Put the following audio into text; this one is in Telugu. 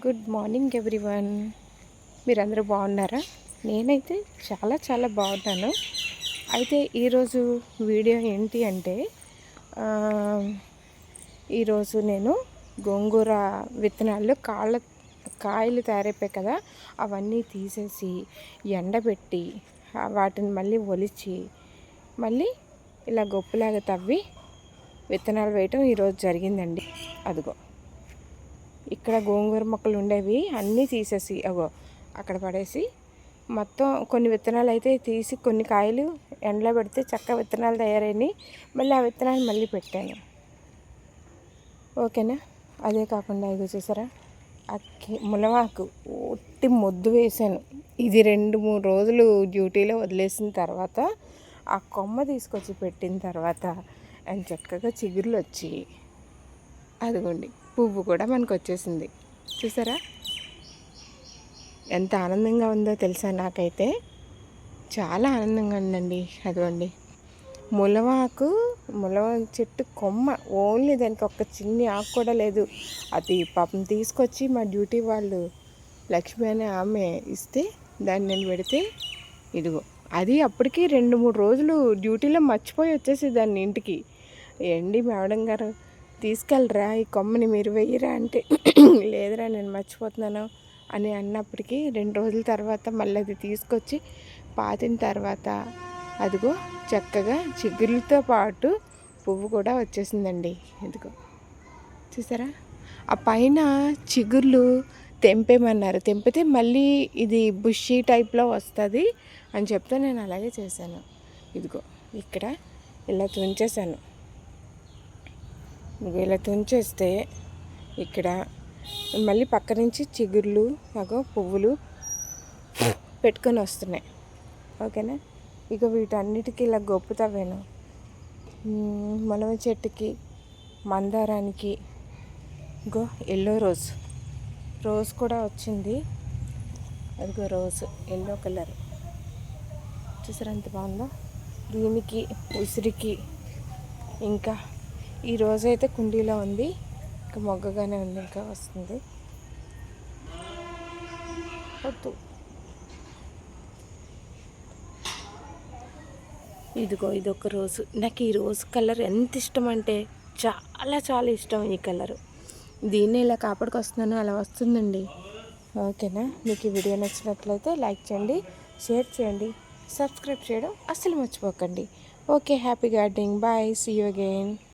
Good morning everyone. మీరందరూ బాగున్నారా? నేనైతే చాలా బాగున్నాను. అయితే ఈరోజు వీడియో ఏంటి అంటే ఈరోజు నేను గోంగూర విత్తనాలు కాయలు తయారైపోయాయి కదా, అవన్నీ తీసేసి ఎండబెట్టి వాటిని మళ్ళీ ఒలిచి మళ్ళీ ఇలా గొప్పలాగా తవ్వి విత్తనాలు వేయటం ఈరోజు జరిగిందండి. అదిగో ఇక్కడ గోంగూర మొక్కలు ఉండేవి అన్నీ తీసేసి అక్కడ పడేసి మొత్తం కొన్ని విత్తనాలు అయితే తీసి కొన్ని కాయలు ఎండలో పెడితే చక్క విత్తనాలు తయారైనాయి. మళ్ళీ ఆ విత్తనాలు మళ్ళీ పెట్టాను. ఓకేనా? అదే కాకుండా ఇగో చూసారా, మునగాకు ఒట్టి మొద్దు వేసాను. ఇది 2-3 రోజులు డ్యూటీలో వదిలేసిన తర్వాత ఆ కొమ్మ తీసుకొచ్చి పెట్టిన తర్వాత అండ్ చక్కగా చిగురులు వచ్చి అదిగోండి పువ్వు కూడా మనకు వచ్చేసింది. చూసారా ఎంత ఆనందంగా ఉందో తెలుసా? నాకైతే చాలా ఆనందంగా ఉందండి. అదిగోండి ములగ చెట్టు కొమ్మ, ఓన్లీ దానికి ఒక చిన్ని ఆకు కూడా లేదు. అది పాపం తీసుకొచ్చి మా డ్యూటీ వాళ్ళు లక్ష్మి అనే ఆమె ఇస్తే దాన్ని నేను పెడితే ఇదిగో అది అప్పటికి 2-3 రోజులు డ్యూటీలో మర్చిపోయి వచ్చేసి దాన్ని ఇంటికి. ఏండి మేడం గారు తీసుకెళ్ళరా ఈ కొమ్మని, మీరు వెయ్యరా అంటే లేదురా నేను మర్చిపోతున్నాను అని అన్నప్పటికీ 2 రోజుల తర్వాత మళ్ళీ అది తీసుకొచ్చి పాతిన తర్వాత అదిగో చక్కగా చిగురులతో పాటు పువ్వు కూడా వచ్చేసిందండి. ఇదిగో చూసారా, ఆ పైన చిగుర్లు తెంపేమన్నారు, తెంపితే మళ్ళీ ఇది బుషీ టైప్లో వస్తుంది అని చెప్తే నేను అలాగే చేశాను. ఇదిగో ఇక్కడ ఇలా తుంచేసాను. ఇలా తుంచేస్తే ఇక్కడ మళ్ళీ పక్క నుంచి చిగుర్లు పువ్వులు పెట్టుకొని వస్తున్నాయి. ఓకేనా? ఇక వీటన్నిటికీ ఇలా గొప్పు తవ్వాను. మునగ చెట్టుకి, మందారానికి ఇగో ఎల్లో రోజ్ కూడా వచ్చింది. అదిగో రోజ్ ఎల్లో కలర్ చూసారా ఎంత బాగుందో. దీనికి ఉసిరికి ఇంకా ఈ రోజైతే కుండీలో ఉంది, ఇంకా మొగ్గగానే ఉంది, ఇంకా వస్తుంది. ఇదిగో ఇదొక రోజు. నాకు ఈ రోజు కలర్ ఎంత ఇష్టం అంటే చాలా ఇష్టం ఈ కలరు. దీన్ని ఇలా కాపాడుకొస్తున్నాను, అలా వస్తుందండి. ఓకేనా? మీకు ఈ వీడియో నచ్చినట్లయితే లైక్ చేయండి, షేర్ చేయండి, సబ్స్క్రైబ్ చేయడం అస్సలు మర్చిపోకండి. Okay, happy gardening. Bye, see you again.